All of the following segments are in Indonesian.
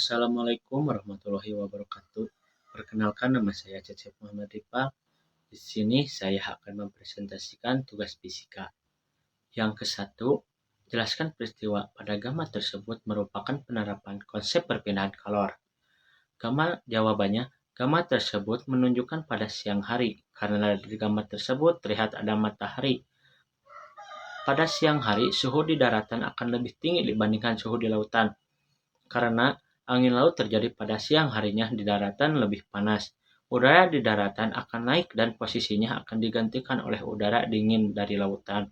Assalamualaikum warahmatullahi wabarakatuh. Perkenalkan, nama saya Cecep Muhammad Rifal. Di sini saya akan mempresentasikan tugas fisika. Yang ke-1, jelaskan peristiwa pada gamma tersebut merupakan penerapan konsep perpindahan kalor. Jawabannya, gamma tersebut menunjukkan pada siang hari karena di gamma tersebut terlihat ada matahari. Pada siang hari, suhu di daratan akan lebih tinggi dibandingkan suhu di lautan. Karena angin laut terjadi pada siang harinya, di daratan lebih panas. Udara di daratan akan naik dan posisinya akan digantikan oleh udara dingin dari lautan.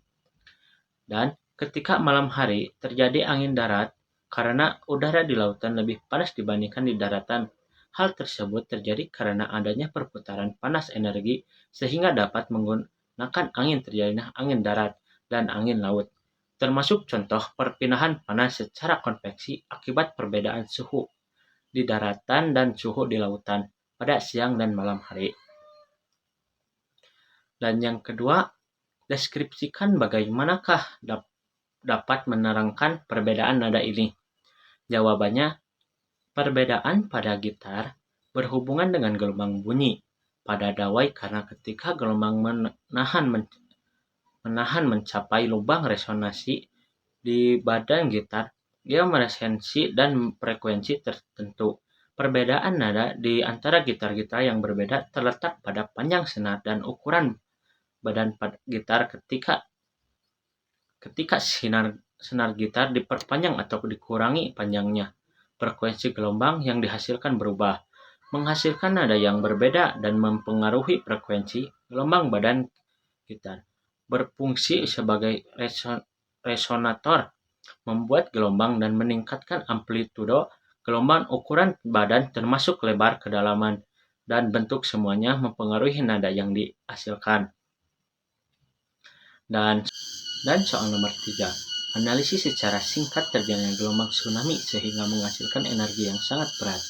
Dan ketika malam hari terjadi angin darat karena udara di lautan lebih panas dibandingkan di daratan. Hal tersebut terjadi karena adanya perputaran panas energi sehingga dapat menggunakan angin terjadinya angin darat dan angin laut. Termasuk contoh perpindahan panas secara konveksi akibat perbedaan suhu di daratan dan suhu di lautan pada siang dan malam hari. Dan yang kedua, deskripsikan bagaimanakah dapat menerangkan perbedaan nada ini. Jawabannya, perbedaan pada gitar berhubungan dengan gelombang bunyi pada dawai karena ketika gelombang menahan mencapai lubang resonansi di badan gitar, dia meresonansi dan frekuensi tertentu. Perbedaan nada di antara gitar-gitar yang berbeda terletak pada panjang senar dan ukuran badan gitar ketika senar gitar diperpanjang atau dikurangi panjangnya. Frekuensi gelombang yang dihasilkan berubah, menghasilkan nada yang berbeda dan mempengaruhi frekuensi gelombang badan gitar. Berfungsi sebagai resonator, membuat gelombang dan meningkatkan amplitudo gelombang. Ukuran badan termasuk lebar, kedalaman, dan bentuk semuanya mempengaruhi nada yang dihasilkan. Dan soal nomor 3, analisis secara singkat terjadinya gelombang tsunami sehingga menghasilkan energi yang sangat berat.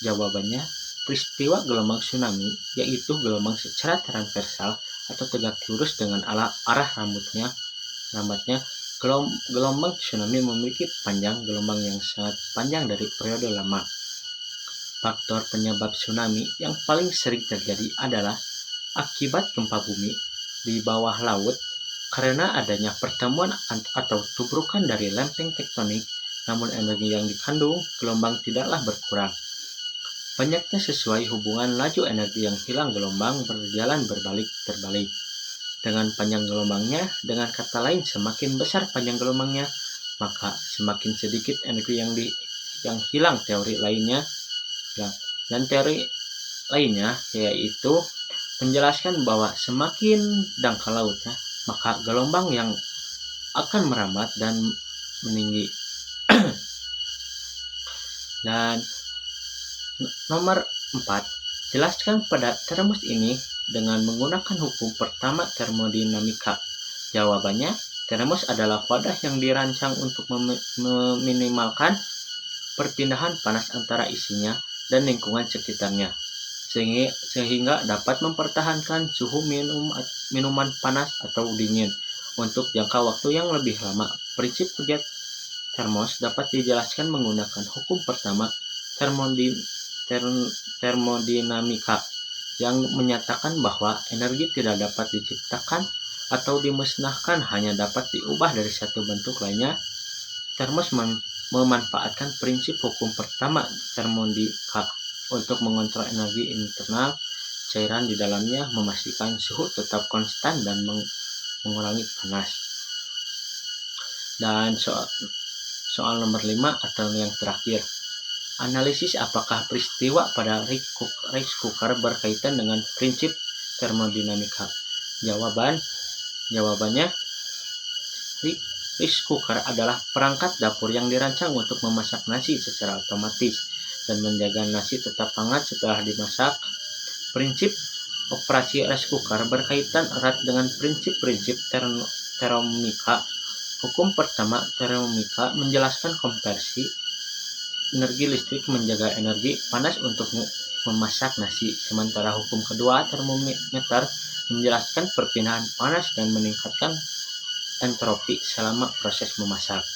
Jawabannya, peristiwa gelombang tsunami yaitu gelombang secara transversal atau tegak lurus dengan arah lambatnya. Gelombang tsunami memiliki panjang gelombang yang sangat panjang dari periode lama. Faktor penyebab tsunami yang paling sering terjadi adalah akibat gempa bumi di bawah laut karena adanya pertemuan atau tubrukan dari lempeng tektonik, namun energi yang dikandung gelombang tidaklah berkurang. Banyaknya sesuai hubungan laju energi yang hilang gelombang berjalan terbalik. Dengan panjang gelombangnya, dengan kata lain semakin besar panjang gelombangnya, maka semakin sedikit energi yang hilang. Teori lainnya yaitu menjelaskan bahwa semakin dangkal lautnya, maka gelombang yang akan merambat dan meninggi. Dan nomor 4, jelaskan pada termus ini dengan menggunakan hukum pertama termodinamika. Jawabannya, termus adalah wadah yang dirancang untuk meminimalkan perpindahan panas antara isinya dan lingkungan sekitarnya, sehingga dapat mempertahankan suhu minuman panas atau dingin untuk jangka waktu yang lebih lama. Prinsip kerja termos dapat dijelaskan menggunakan hukum pertama termodinamika yang menyatakan bahwa energi tidak dapat diciptakan atau dimusnahkan, hanya dapat diubah dari satu bentuk lainnya. Termos memanfaatkan prinsip hukum pertama termodinamika untuk mengontrol energi internal cairan di dalamnya, memastikan suhu tetap konstan dan mengurangi panas. Dan soal nomor 5 atau yang terakhir, analisis apakah peristiwa pada rice cooker berkaitan dengan prinsip termodinamika. Jawabannya, rice cooker adalah perangkat dapur yang dirancang untuk memasak nasi secara otomatis dan menjaga nasi tetap hangat setelah dimasak. Prinsip operasi rice cooker berkaitan erat dengan prinsip-prinsip termodinamika. Hukum pertama termodinamika menjelaskan konversi energi listrik menjaga energi panas untuk memasak nasi, sementara hukum kedua termometer menjelaskan perpindahan panas dan meningkatkan entropi selama proses memasak.